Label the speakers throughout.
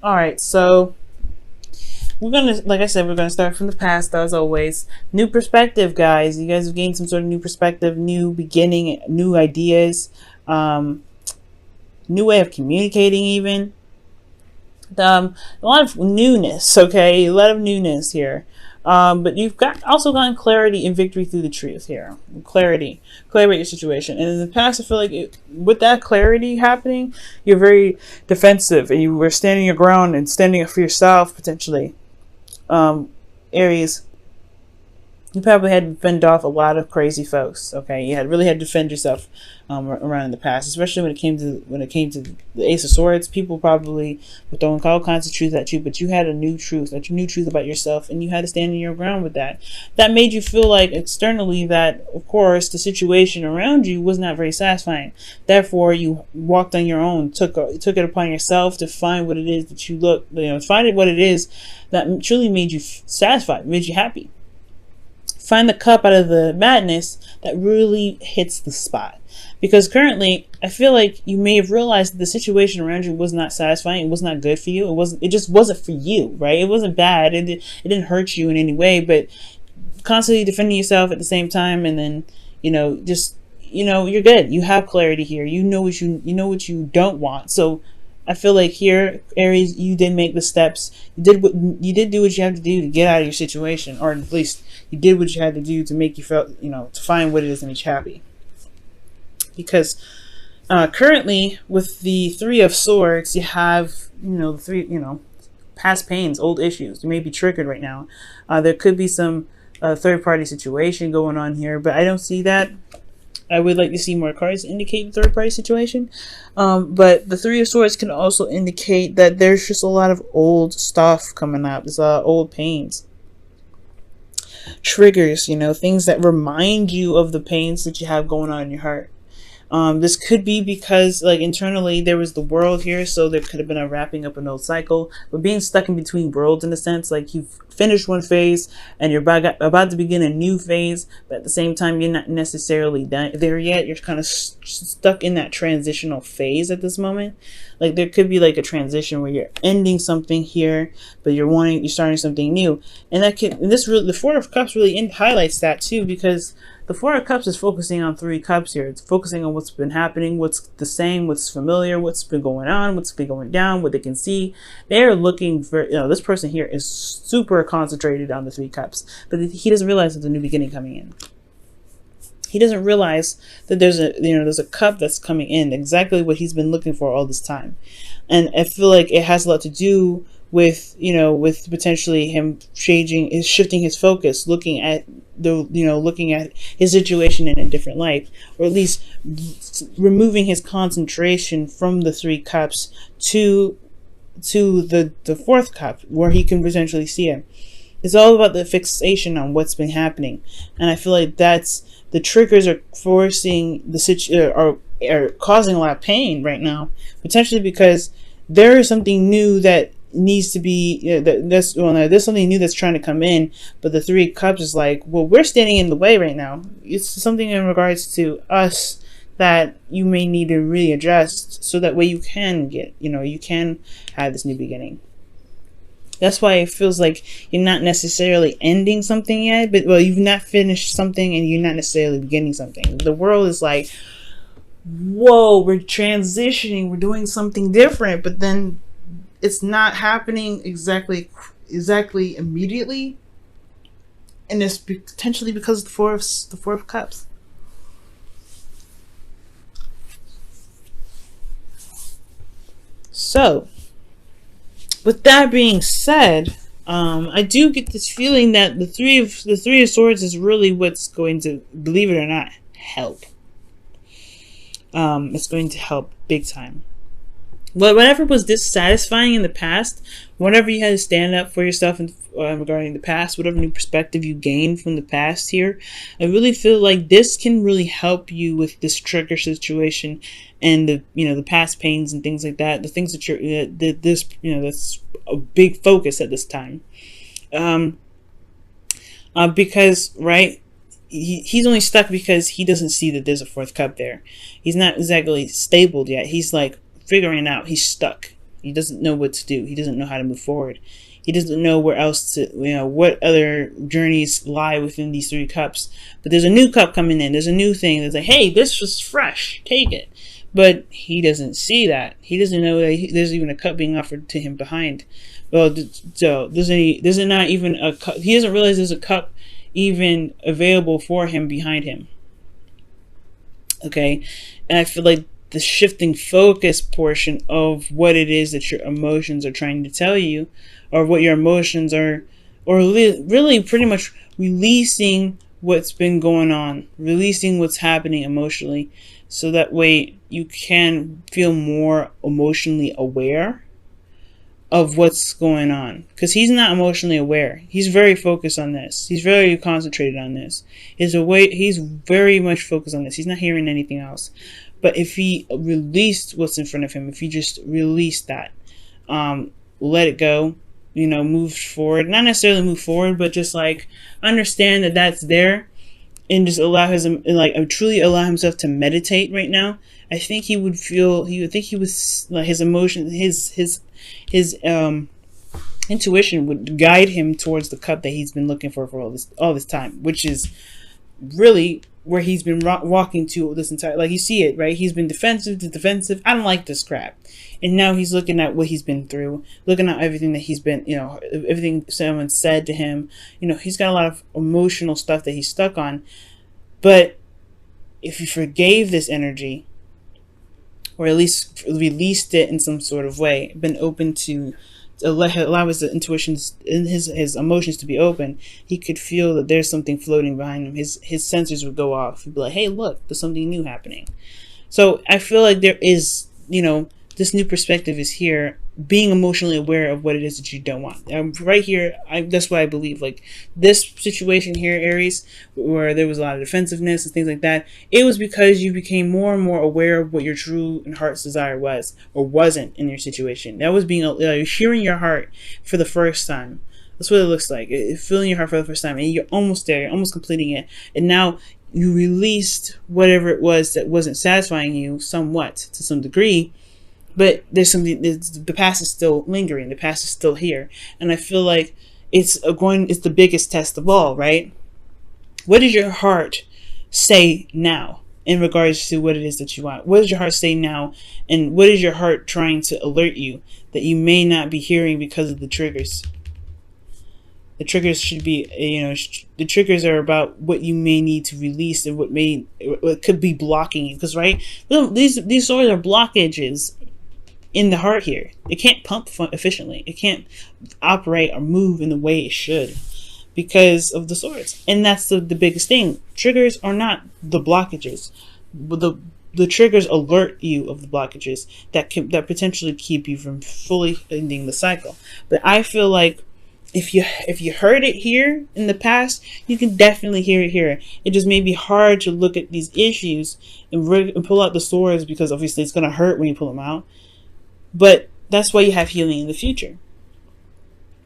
Speaker 1: All right, so we're gonna, like I said, we're gonna start from the past as always. New perspective, guys. You guys have gained some sort of new perspective, new beginning, new ideas, um, new way of communicating, even. A lot of newness. Okay, a lot of newness here. But you've got also gotten clarity and victory through the truth here. Clarity about your situation. And in the past, I feel like with that clarity happening, you're very defensive and you were standing your ground and standing up for yourself potentially. Aries, you probably had to fend off a lot of crazy folks. Okay, you had really had to defend yourself around in the past, especially when it came to the Ace of Swords. People probably were throwing all kinds of truth at you, but you had a new truth, about yourself, and you had to stand in your ground with that. That made you feel like externally that, of course, the situation around you was not very satisfying. Therefore, you walked on your own, took it upon yourself to find what it is that find what it is that truly made you satisfied, made you happy. Find the cup out of the madness that really hits the spot. Because currently, I feel like you may have realized that the situation around you was not satisfying. It was not good for you. It just wasn't for you, right? It wasn't bad. It didn't hurt you in any way, but constantly defending yourself at the same time, and then, you're good. You have clarity here. You know what you don't want. So I feel like here, Aries, you did make the steps. You did do what you have to do to get out of your situation, or at least you did what you had to do to make you feel, to find what it is that makes you happy. Because currently, with the Three of Swords, you have, the three, past pains, old issues. You may be triggered right now. There could be some third-party situation going on here, but I don't see that. I would like to see more cards indicate the third-party situation. But the Three of Swords can also indicate that there's just a lot of old stuff coming up. There's old pains. Triggers, things that remind you of the pains that you have going on in your heart. This could be because, like, internally there was the world here, so there could have been a wrapping up an old cycle. But being stuck in between worlds, in a sense, like you've finished one phase and you're about to begin a new phase, but at the same time you're not necessarily done there yet. You're kind of stuck in that transitional phase at this moment. Like there could be like a transition where you're ending something here, but you're starting something new, and the Four of Cups really highlights that too, because the Four of Cups is focusing on Three Cups here. It's focusing on what's been happening, what's the same, what's familiar, what's been going on, what's been going down, what they can see. They're looking for, this person here is super concentrated on the Three Cups, but he doesn't realize there's a new beginning coming in. He doesn't realize that there's a cup that's coming in, exactly what he's been looking for all this time. And I feel like it has a lot to do with potentially him shifting his focus, looking at his situation in a different light, or at least removing his concentration from the Three Cups to the fourth cup, where he can potentially see it. It's all about the fixation on what's been happening, and I feel like that's the triggers are forcing are causing a lot of pain right now, potentially because there is something new that needs to be there's something new that's trying to come in, but the Three Cups is like, well, we're standing in the way right now. It's something in regards to us that you may need to really adjust, so that way you can get, you can have this new beginning. That's why it feels like you're not necessarily ending something yet, but you've not finished something and you're not necessarily beginning something. The world is like, whoa, we're transitioning, we're doing something different, but then it's not happening exactly immediately, and it's potentially because of the Four of Cups. So, with that being said, I do get this feeling that the Three of Swords is really what's going to, believe it or not, help. It's going to help big time. Whatever was dissatisfying in the past, whenever you had to stand up for yourself regarding the past, whatever new perspective you gained from the past here, I really feel like this can really help you with this trigger situation and the past pains and things like that. The things that that's a big focus at this time, because right. He's only stuck because he doesn't see that there's a fourth cup there. He's not exactly stable yet. He's like figuring it out. He's stuck. He doesn't know what to do. He doesn't know how to move forward. He doesn't know where else to, what other journeys lie within these 3 cups. But there's a new cup coming in. There's a new thing that's like, hey, this was fresh. Take it. But he doesn't see that. He doesn't know that there's even a cup being offered to him behind. Well, so there's not even a cup. He doesn't realize there's a cup even available for him behind him. Okay, and I feel like the shifting focus portion of what it is that your emotions are trying to tell you, or what your emotions are, or really pretty much releasing what's been going on, releasing what's happening emotionally, so that way you can feel more emotionally aware of what's going on. Because he's not emotionally aware. He's very focused on this. He's very concentrated on this. He's very much focused on this. He's not hearing anything else. But if he released what's in front of him, if he just released that, let it go, move forward. Not necessarily move forward, but just like understand that that's there, and just truly allow himself to meditate right now. I think he would like his emotion, his intuition would guide him towards the cup that he's been looking for all this time, which is really where he's been walking to this entire, like, you see it, right? He's been defensive to defensive. I don't like this crap. And now he's looking at what he's been through, looking at everything that he's been, everything someone said to him. He's got a lot of emotional stuff that he's stuck on. But if you forgave this energy, or at least released it in some sort of way, been open to allow his intuitions and his emotions to be open, he could feel that there's something floating behind him. His sensors would go off. He'd be like, hey, look, there's something new happening. So I feel like there is, this new perspective is here, being emotionally aware of what it is that you don't want. Right here, that's why I believe, like, this situation here, Aries, where there was a lot of defensiveness and things like that, it was because you became more and more aware of what your true and heart's desire was, or wasn't, in your situation. That was being hearing your heart for the first time. That's what it looks like. Feeling your heart for the first time, and you're almost there. You're almost completing it, and now you released whatever it was that wasn't satisfying you, somewhat, to some degree. But there's something. The past is still lingering. The past is still here, and I feel like it's the biggest test of all, right? What does your heart say now in regards to what it is that you want? What does your heart say now, and what is your heart trying to alert you that you may not be hearing because of the triggers? The triggers should be, the triggers are about what you may need to release and what could be blocking you. Because, right, these swords are blockages in the heart here. It can't pump efficiently. It can't operate or move in the way it should because of the swords. And that's the biggest thing. Triggers are not the blockages. The triggers alert you of the blockages that potentially keep you from fully ending the cycle. But I feel like if you heard it here in the past, you can definitely hear it here. It just may be hard to look at these issues and pull out the swords, because obviously it's going to hurt when you pull them out. But that's why you have healing in the future.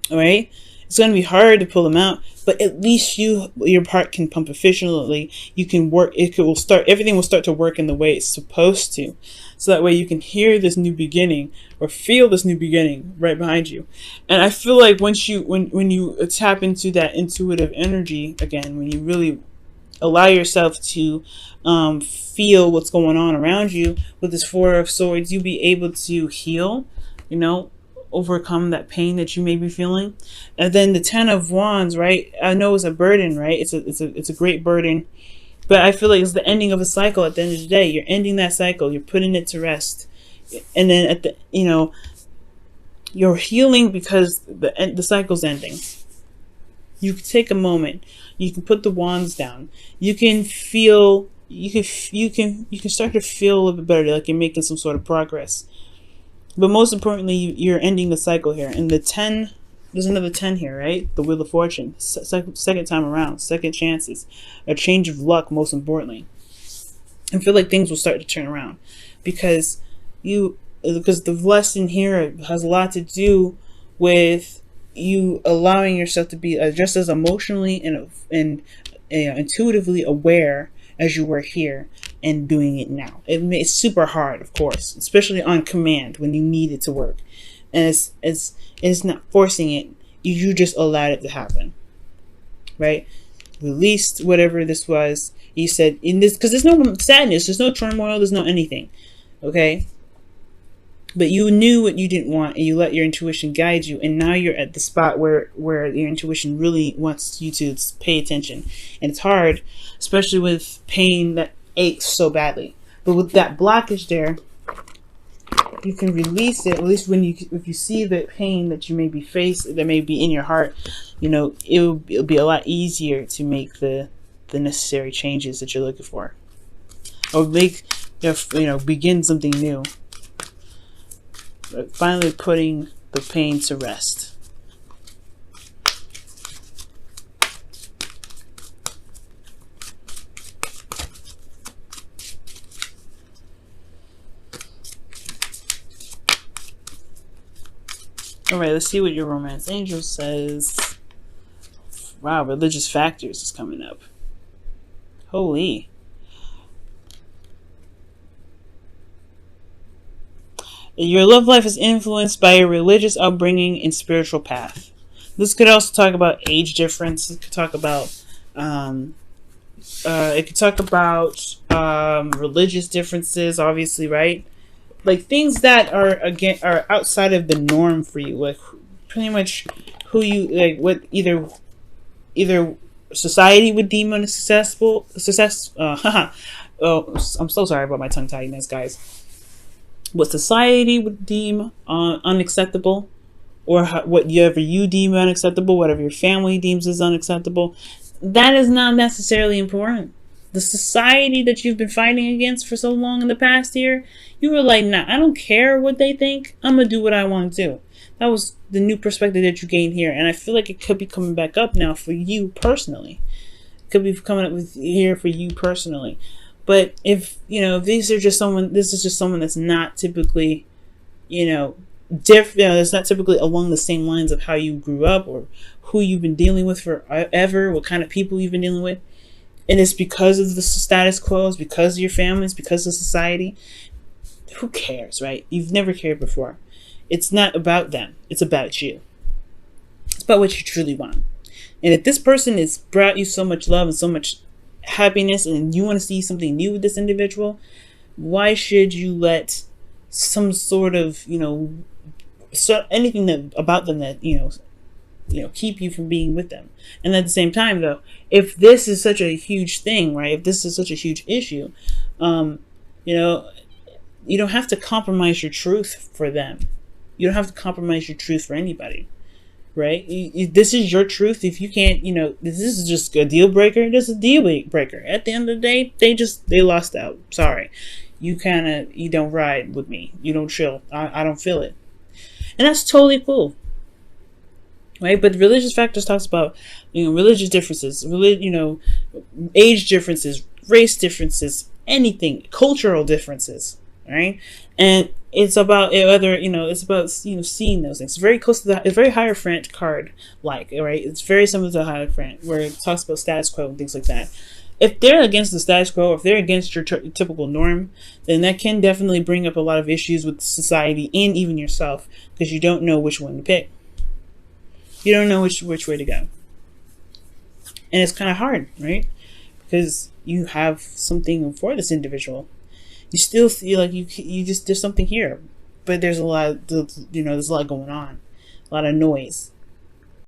Speaker 1: All right? It's going to be hard to pull them out, but at least your part can pump efficiently. You can work. Everything will start to work in the way it's supposed to. So that way you can hear this new beginning or feel this new beginning right behind you. And I feel like when you tap into that intuitive energy again, when you really allow yourself to feel what's going on around you with this Four of Swords, you'll be able to heal, overcome that pain that you may be feeling. And then the Ten of Wands, right? I know it's a burden, right? It's a great burden, but I feel like it's the ending of a cycle. At the end of the day, you're ending that cycle. You're putting it to rest, and then at the you're healing because the cycle's ending. You can take a moment. You can put the wands down. You can feel. You can start to feel a little bit better, like you're making some sort of progress. But most importantly, you're ending the cycle here. And the 10, there's another 10 here, right? The Wheel of Fortune, second time around, second chances, a change of luck. Most importantly, I feel like things will start to turn around because the lesson here has a lot to do with you allowing yourself to be just as emotionally and intuitively aware as you were here, and doing it now. It's super hard, of course, especially on command when you need it to work. And it's not forcing it. You just allowed it to happen, right? Released whatever this was. You said in this, because there's no sadness, there's no turmoil, there's no anything, okay? But you knew what you didn't want, and you let your intuition guide you. And now you're at the spot where your intuition really wants you to pay attention. And it's hard, especially with pain that aches so badly. But with that blockage there, you can release it. At least if you see the pain that you may be facing, that may be in your heart, it'll be a lot easier to make the necessary changes that you're looking for, or begin something new. Finally putting the pain to rest. Alright, let's see what your romance angel says. Wow, religious factors is coming up. Holy. Your love life is influenced by your religious upbringing and spiritual path. This could also talk about age difference. It could talk about religious differences, obviously, right? Like things that are outside of the norm for you, like pretty much who you like, what either society would deem unsuccessful. Oh, I'm so sorry about my tongue tidiness, guys. What society would deem unacceptable, or whatever you deem unacceptable, whatever your family deems as unacceptable, that is not necessarily important. The society that you've been fighting against for so long in the past year, you were like, nah, I don't care what they think. I'm going to do what I want to do. That was the new perspective that you gained here. And I feel like it could be coming back up now for you personally. It could be coming up with here for you personally. But if this is just someone that's not typically, different, that's not typically along the same lines of how you grew up or who you've been dealing with forever, what kind of people you've been dealing with. And it's because of the status quo, it's because of your family, it's because of society. Who cares, right? You've never cared before. It's not about them. It's about you. It's about what you truly want. And if this person has brought you so much love and so much happiness, and you want to see something new with this individual, why should you let some sort of anything about them that keep you from being with them? And at the same time, though, if this is such a huge thing, right, if this is such a huge issue, you don't have to compromise your truth for them. You don't have to compromise your truth for anybody. Right? This is your truth. If you can't, this is just a deal breaker. This is a deal breaker. At the end of the day, they lost out. Sorry. You don't ride with me. You don't chill. I don't feel it. And that's totally cool. Right? But religious factors talks about, religious differences, age differences, race differences, anything, cultural differences. Right? And it's about seeing those things. It's very close to it's very Hierophant card right? It's very similar to Hierophant, where it talks about status quo and things like that. If they're against the status quo, if they're against your typical norm, then that can definitely bring up a lot of issues with society and even yourself, because you don't know which one to pick. You don't know which way to go. And it's kind of hard, right? Because you have something for this individual. You still feel like there's something here, but there's a lot, there's a lot going on, a lot of noise.